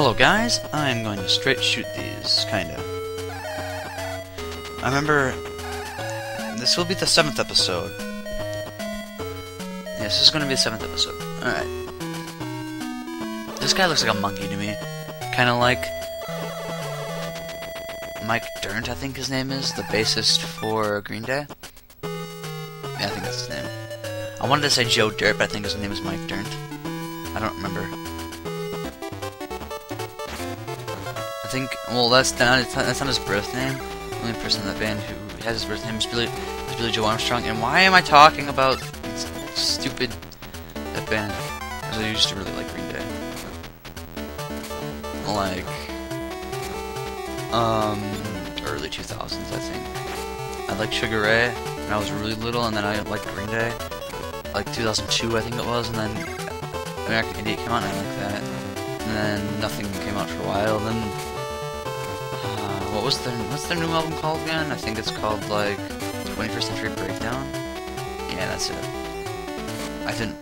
Hello guys, I'm going to straight shoot these, kinda. I remember, this will be the 7th episode. Yeah, this is going to be the 7th episode. Alright. This guy looks like a monkey to me. Kinda like Mike Dirnt, I think his name is, the bassist for Green Day. Yeah, I think that's his name. I wanted to say Joe Dirt, but I think his name is Mike Dirnt. I don't remember. I think, well, that's not his birth name. The only person in that band who has his birth name is Billy Joe Armstrong. And why am I talking about stupid that band? Because I used to really like Green Day. Like, early 2000s, I think. I liked Sugar Ray when I was really little, and then I liked Green Day. Like 2002, I think it was, and then American Idiot came out, and I liked that. And then nothing came out for a while. Then what's their new album called again? I think it's called like 21st Century Breakdown. Yeah, that's it. I didn't.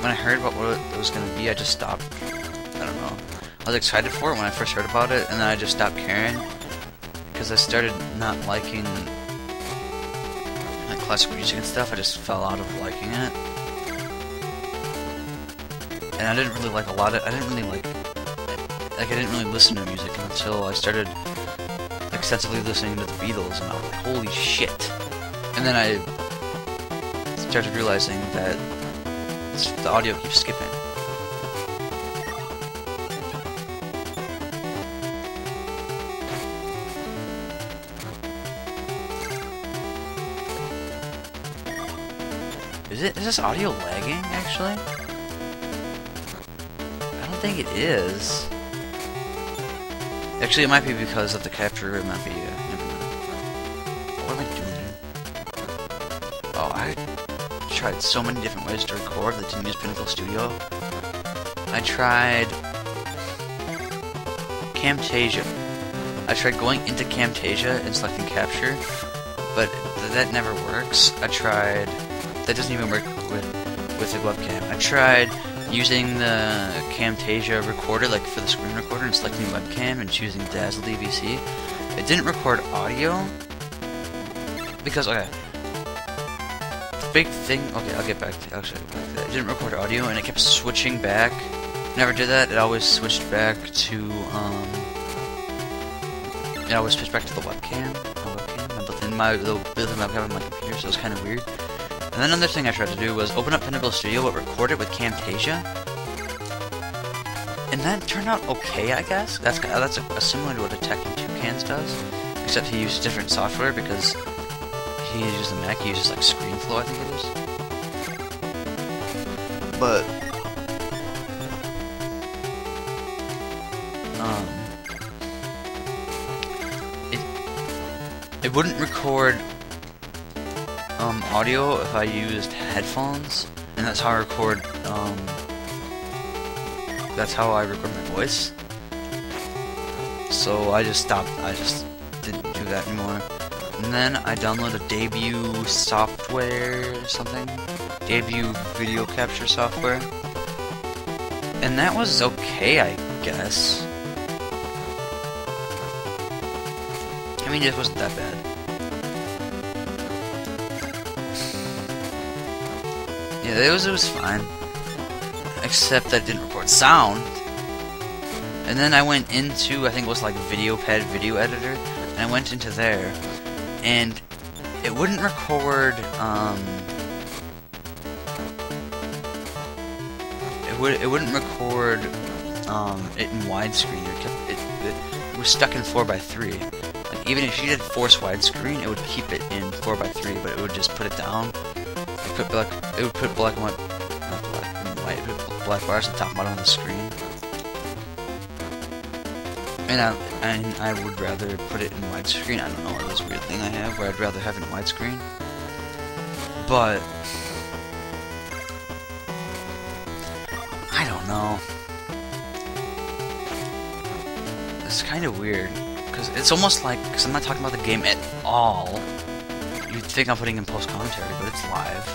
When I heard what it was gonna be, I just stopped. I don't know. I was excited for it when I first heard about it, and then I just stopped caring because I started not liking like classical music and stuff. I just fell out of liking it, and I didn't really like a lot of. I didn't really listen to music until I started extensively listening to the Beatles, and I was like, holy shit! And then I started realizing that the audio keeps skipping. Is this audio lagging, actually? I don't think it is. Actually, it might be because of the capture, it might be, never mind. What am I doing? Oh, I tried so many different ways to record that didn't use Pinnacle Studio. I tried Camtasia. I tried going into Camtasia and selecting capture, but that never works. I tried... That doesn't even work with the webcam. I tried using the Camtasia recorder, like for the screen recorder, and selecting webcam and choosing Dazzle DVC. It didn't record audio because, okay, the big thing. Okay, I'll get back to that. It didn't record audio, and it kept switching back. Never did that. It always switched back to It always switched back to the webcam. I built in my webcam on my computer, so it was kind of weird. And then another thing I tried to do was open up Pinnacle Studio but record it with Camtasia. And that turned out okay, I guess. That's similar to what a Tekken 2 Cans does, except he uses different software because he uses the Mac. He uses like ScreenFlow, I think it is. But it wouldn't record audio if I used headphones, and that's how I record. That's how I record my voice. So I just stopped. I just didn't do that anymore. And then I downloaded Debut software or something. Debut video capture software. And that was okay, I guess. I mean, it wasn't that bad. Yeah, it was fine. Except that it didn't record sound. And then I went into, I think it was like VideoPad Video Editor, and I went into there, and it wouldn't record, it wouldn't record, it in widescreen. It was stuck in 4:3. Like, even if you did force widescreen, it would keep it in 4:3, but it would just put it down. It would put black and white, not black and white, it would put black bars at the top and bottom of the screen. And I would rather put it in widescreen. I don't know, this weird thing I have where I'd rather have it in widescreen. But I don't know. It's kind of weird because it's almost like, because I'm not talking about the game at all. You'd think I'm putting in post commentary, but it's live.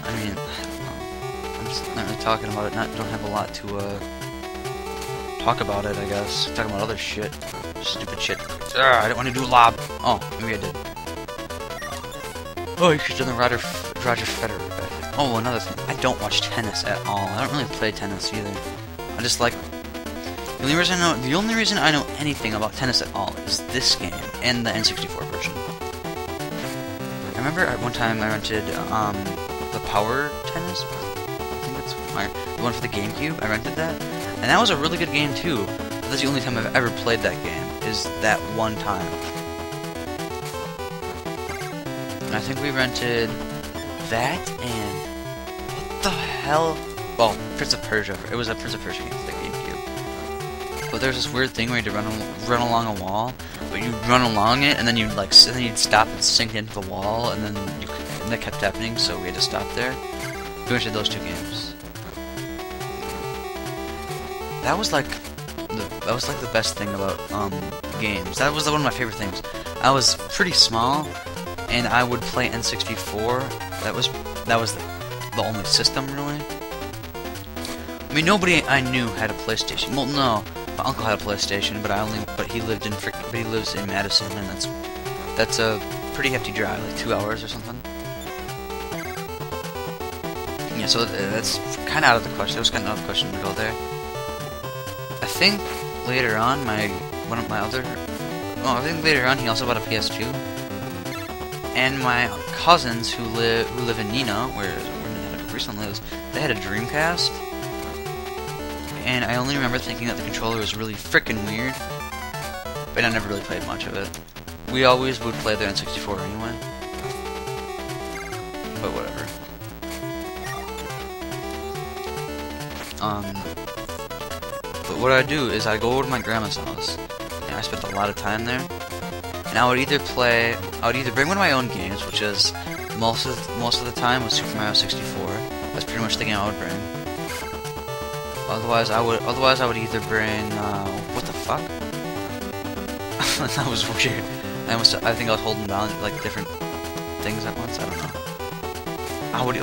I mean, I don't know. I'm games. Not really talking about it. Don't have a lot to talk about it. I guess talking about other shit, stupid shit. I don't want to do lob. Oh, maybe I did. Oh, you should have done the Roger Federer bet. Oh, another thing. I don't watch tennis at all. I don't really play tennis either. I just like. The only reason I know anything about tennis at all is this game and the N64 version. I remember at one time I rented the Power Tennis. I think that's the one for the GameCube. I rented that, and that was a really good game too. But that's the only time I've ever played that game. Is that one time. And I think we rented that and what the hell? Well, Prince of Persia. It was a Prince of Persia game for the GameCube. But there's this weird thing where you had to run along a wall, but you run along it and then you'd stop and sink into the wall, and then that kept happening, so we had to stop there. We rented those two games. That was like the best thing about games. That was one of my favorite things. I was pretty small, and I would play N64. That was the only system really. I mean, nobody I knew had a PlayStation. Well, no, my uncle had a PlayStation, but he lives in Madison, and that's a pretty hefty drive, like 2 hours or something. Yeah, so that's kind of out of the question. It was kind of out of the question to go there. I think later on, I think later on he also bought a PS2. And my cousins who live in Nina, where Nina recently lives, they had a Dreamcast. And I only remember thinking that the controller was really frickin' weird, but I never really played much of it. We always would play the N64 anyway. But whatever. But what I do is I go over to my grandma's house, and I spent a lot of time there. And I would either bring one of my own games, which is most of the time was Super Mario 64. That's pretty much the game I would bring. Otherwise I would either bring what the fuck? That was weird. I think I was holding down like different things at once. I don't know. I would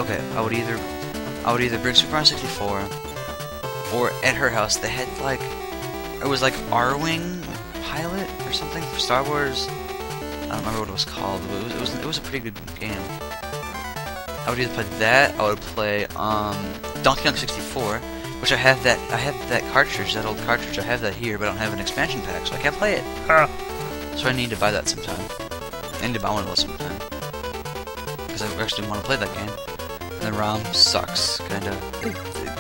either bring Super Mario 64, or at her house they had like it was like R-Wing Pilot or something for Star Wars. I don't remember what it was called, but it was a pretty good game. I would either play that, I would play Donkey Kong 64, which I have that cartridge, that old cartridge. I have that here, but I don't have an expansion pack, so I can't play it. So I need to buy that sometime. I need to buy one of those sometime, because I actually want to play that game. And the ROM sucks, kinda. It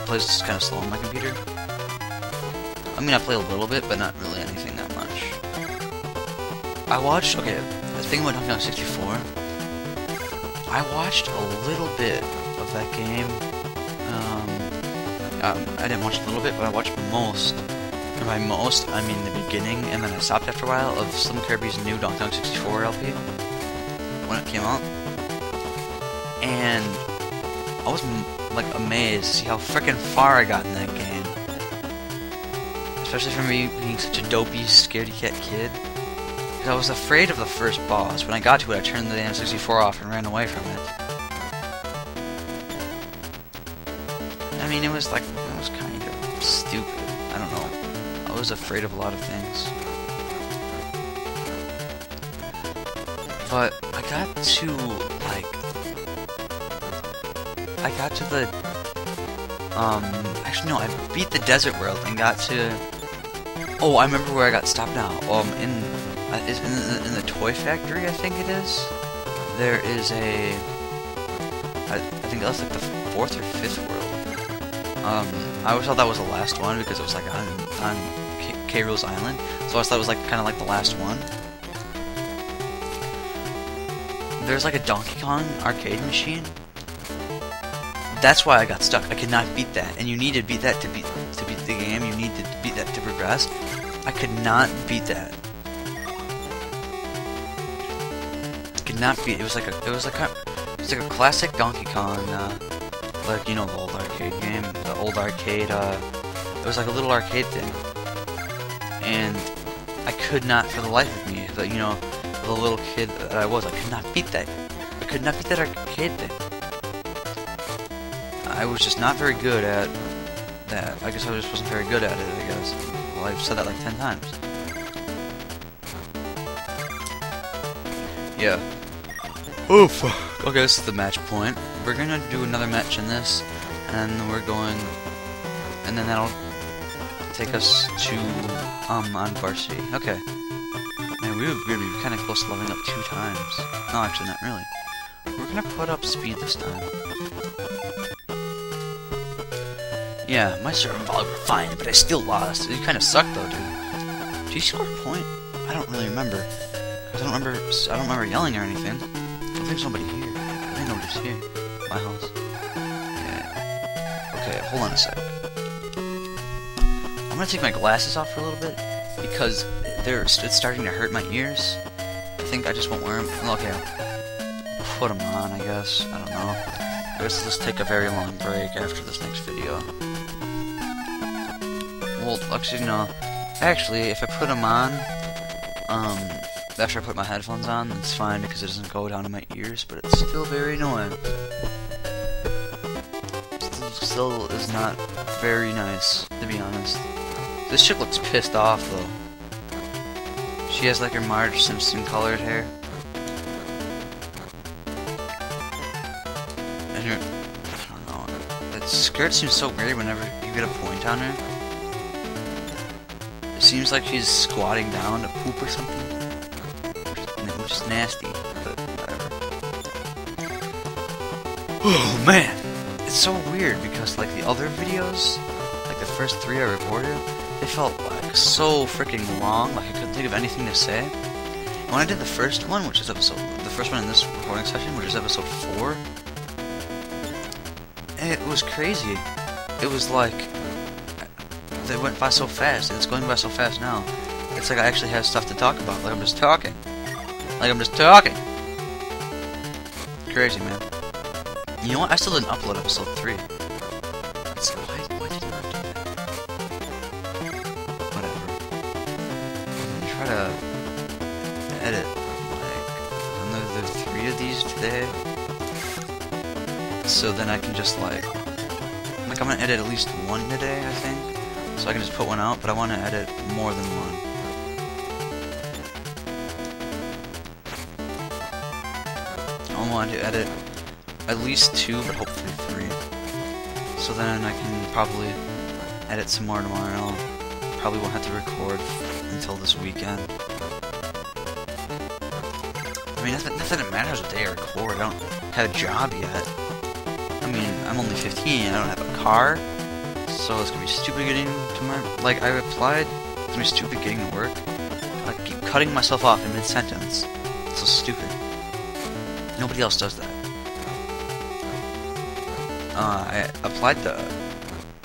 plays kind of slow on my computer. I mean, I play a little bit, but not really anything that much. The thing about Donkey Kong 64, I watched a little bit of that game. I didn't watch a little bit, but I watched most. And by most, I mean the beginning, and then I stopped after a while, of Slim Kirby's new Donkey Kong 64 LP, when it came out. And I was, like, amazed to see how frickin' far I got in that game. Especially for me being such a dopey, scaredy-cat kid. Because I was afraid of the first boss. When I got to it, I turned the N64 off and ran away from it. I mean, it was kind of stupid. I don't know. I was afraid of a lot of things. But I got to the actually no, I beat the desert world and got to. Oh, I remember where I got stopped now. In the toy factory, I think it is. There is a. I think that was like the 4th or 5th world. I always thought that was the last one because it was like on K. Rool's Island, so I always thought it was like kind of like the last one. There's like a Donkey Kong arcade machine. That's why I got stuck. I could not beat that, and you need to beat that to beat the game. You need to beat that to progress. I could not beat that. I could not beat. It was like a classic Donkey Kong. Like, you know, the old arcade game, the old arcade, it was like a little arcade thing, and I could not, for the life of me, the little kid that I was, I could not beat that. I could not beat that arcade thing. I was just not very good at that. I guess I just wasn't very good at it, I guess. Well, I've said that like 10 times. Yeah. Oh, fuck. Okay, this is the match point. We're gonna do another match in this, and we're going... And then that'll take us to, on varsity. Okay. Man, we would be kind of close to leveling up 2 times. No, actually, not really. We're gonna put up speed this time. Yeah, my survival were fine, but I still lost. It kind of sucked, though, dude. Did you score a point? I don't really remember. I don't remember yelling or anything. I think there's somebody here. I think nobody's here. My house. Yeah. Okay, hold on a sec. I'm gonna take my glasses off for a little bit because it's starting to hurt my ears. I think I just won't wear them. Okay, I'll put them on, I guess. I don't know. I guess let's take a very long break after this next video. Well, actually, no. Actually, if I put them on, after I put my headphones on, it's fine because it doesn't go down to my ears, but it's still very annoying. Still is not very nice, to be honest. This chick looks pissed off, though. She has like her Marge Simpson colored hair. And her, I don't know, that skirt seems so weird whenever you get a point on her. It seems like she's squatting down to poop or something. Which is nasty, but whatever. Oh man! It's so weird because like the other videos, like the first 3 I recorded, they felt like so freaking long, like I couldn't think of anything to say. And when I did the first one, which is the first one in this recording session, which is episode 4, it was crazy. It was like, they went by so fast, and it's going by so fast now. It's like I actually have stuff to talk about, like I'm just talking. Like I'm just talking. Crazy, man. You know what? I still didn't upload episode 3. So why did I not do that? Whatever. I'm gonna try to edit like another 3 of these today. So then I can just like I'm gonna edit at least 1 today, I think. So I can just put 1 out, but I want to edit more than 1. I want to edit at least 2, but hopefully 3. So then I can probably edit some more tomorrow. Probably won't have to record until this weekend. I mean, not that it matters what day I record. I don't have a job yet. I mean, I'm only 15. I don't have a car. So it's gonna be stupid getting to my... Like, I applied. It's gonna be stupid getting to work. I keep cutting myself off in mid-sentence. It's so stupid. Nobody else does that. I applied to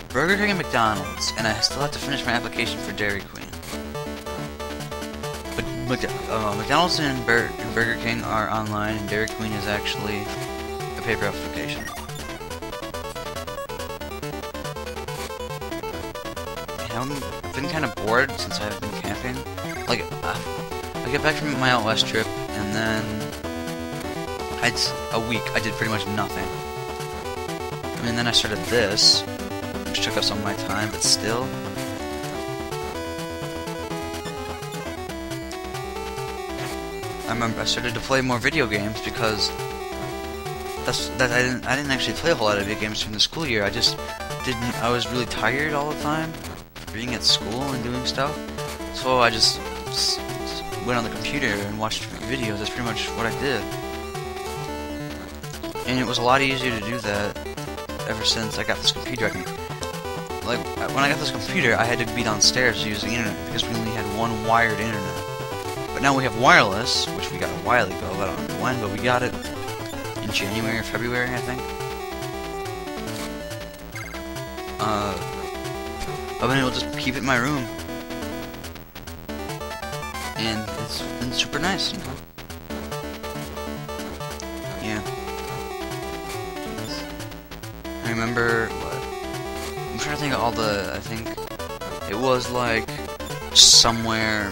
Burger King and McDonald's, and I still have to finish my application for Dairy Queen. But McDonald's and Burger King are online, and Dairy Queen is actually a paper application. And I've been kind of bored since I've been camping. Like, I get back from my out west trip, and then a week I did pretty much nothing. I mean, then I started this, which took up some of my time, but still. I remember I started to play more video games because I didn't actually play a whole lot of video games during the school year. I was really tired all the time being at school and doing stuff. So I just went on the computer and watched videos. That's pretty much what I did. And it was a lot easier to do that ever since I got this computer. Like, when I got this computer, I had to be downstairs to use the internet because we only had 1 wired internet. But now we have wireless, which we got a while ago. I don't remember when, but we got it in January or February, I think. I've been able to just keep it in my room. And it's been super nice, you know? Yeah. I remember, I'm trying to think of all the, I think, it was like, somewhere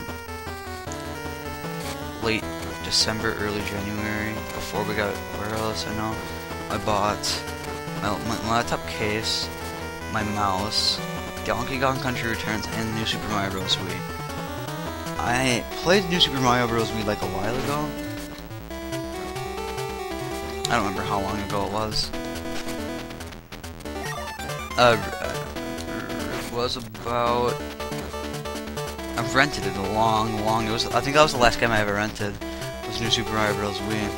late December, early January, before we got wireless, I know, I bought my laptop case, my mouse, Donkey Kong Country Returns, and New Super Mario Bros. Wii. I played New Super Mario Bros. Wii like a while ago. I don't remember how long ago it was. It was about... I've rented it it was, I think that was the last game I ever rented, was New Super Mario Bros. Wii.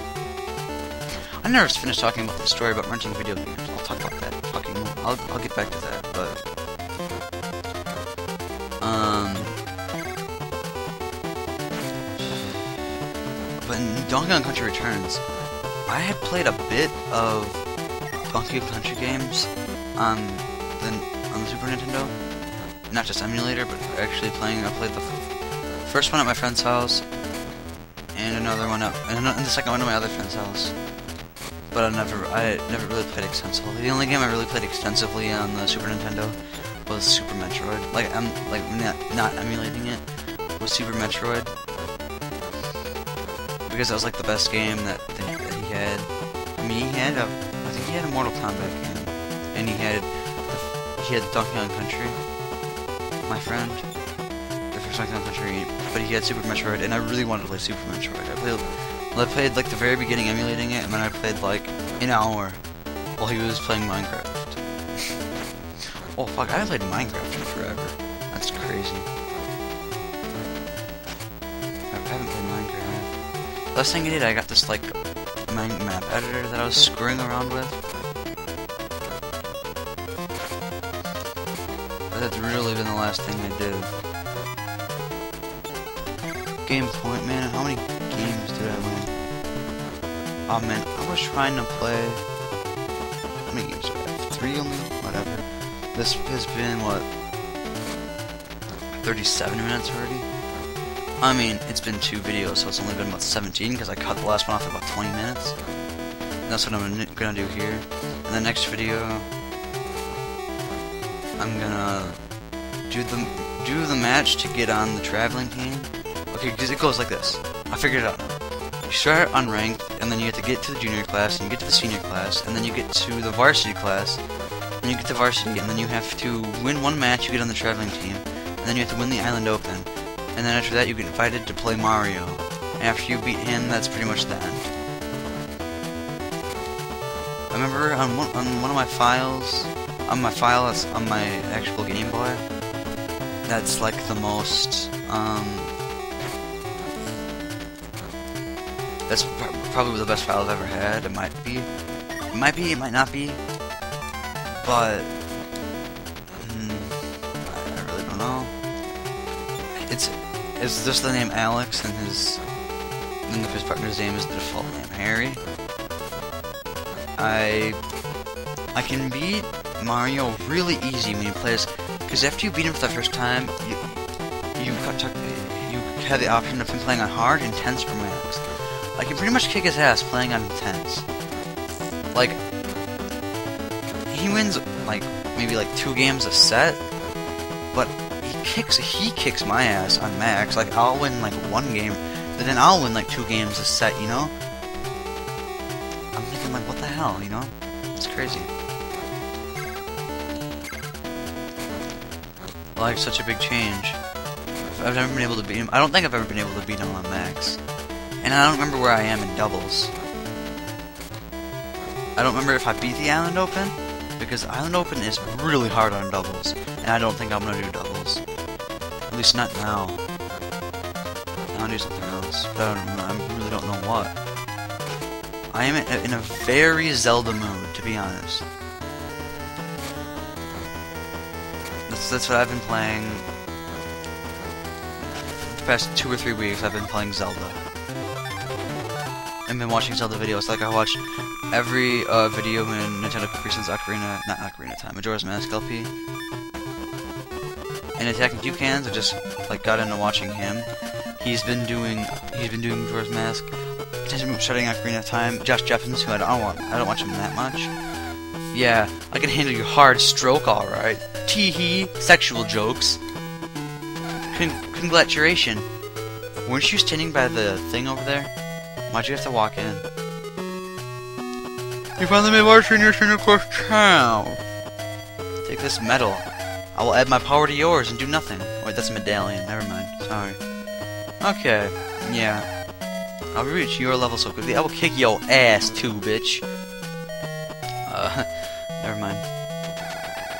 I never finished talking about the story about renting video games. I'll talk about that fucking... I'll get back to that, but... But in Donkey Kong Country Returns, I had played a bit of Donkey Kong Country games on the Super Nintendo. Not just emulator, but actually playing. I played the first one at my friend's house, and another one and the second one at my other friend's house. But I never really played extensively. The only game I really played extensively on the Super Nintendo was Super Metroid. Like I'm not emulating it, was Super Metroid, because that was like the best game that he had. I mean, I think he had a Mortal Kombat game, and he had Donkey Kong Country. My friend, the first Donkey Kong Country, but he had Super Metroid, and I really wanted to play Super Metroid. I played like the very beginning emulating it, and then I played like an hour while he was playing Minecraft. Oh fuck, I haven't played Minecraft in forever. That's crazy. I haven't played Minecraft. Last thing I did, I got this like map editor that I was screwing around with. That's really been the last thing I did. Game Point, man, how many games did I win? Oh man, I was trying to play... How many games do I have? 3 only? Whatever. This has been, what, 37 minutes already? I mean, it's been 2 videos, so it's only been about 17, because I cut the last one off at about 20 minutes. And that's what I'm gonna do here. In the next video, I'm gonna do the match to get on the traveling team. Okay, because it goes like this. I figured it out now. You start unranked, and then you have to get to the junior class, and you get to the senior class, and then you get to the varsity class, and you get to varsity, and then you have to win 1 match, you get on the traveling team, and then you have to win the Island Open, and then after that you get invited to play Mario. And after you beat him, that's pretty much the end. I remember on one of my files, on my file that's on my actual Game Boy, that's like the most, that's probably the best file I've ever had. It might be, it might not be, but I really don't know. It's just the name Alex, and his partner's name is the default name Harry. I can beat Mario really easy when you play this, because after you beat him for the first time, you have the option of him playing on hard, intense, or max. I can pretty much kick his ass playing on intense. Like, he wins like maybe like 2 games a set, but he kicks my ass on max. Like, I'll win like 1 game, but then I'll win like 2 games a set, you know? I'm thinking like, what the hell, you know? It's crazy. Like, such a big change. I've never been able to beat him. I don't think I've ever been able to beat him on max. And I don't remember where I am in doubles. I don't remember if I beat the Island Open, because Island Open is really hard on doubles, and I don't think I'm gonna do doubles. At least not now. Now I'll do something else, but I really don't know what. I am in a very Zelda mood, to be honest. That's what I've been playing. The past 2 or 3 weeks, I've been playing Zelda. I've been watching Zelda videos. Like, I watched every video in Nintendo since not Ocarina of Time, Majora's Mask LP. And Attacking Toucans, I just like got into watching him. He's been doing Majora's Mask. Potentially starting Ocarina of Time. Josh Jeffins, who I don't watch him that much. Yeah, I can handle your hard stroke, alright. Tee-hee, sexual jokes. Congratulations. Weren't you standing by the thing over there? Why'd you have to walk in? You finally made archery in your course town. Take this medal. I will add my power to yours and do nothing. Wait, that's a medallion. Never mind. Sorry. Okay. Yeah. I'll reach your level so quickly. I will kick your ass too, bitch. Never mind.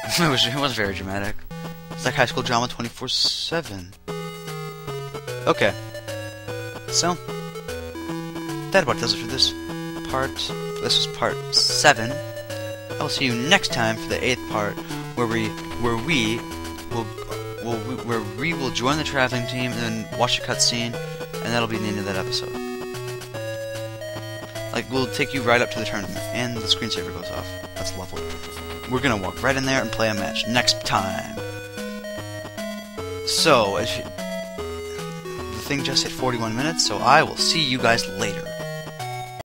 It was very dramatic. It's like high school drama 24/7. Okay. So, that about does it for this part. This is part 7. I will see you next time for the 8th part, where we will join the traveling team and then watch a cutscene, and that'll be the end of that episode. Like, we'll take you right up to the tournament, and the screensaver goes off. That's lovely. We're gonna walk right in there and play a match next time. So, the thing just hit 41 minutes, so I will see you guys later.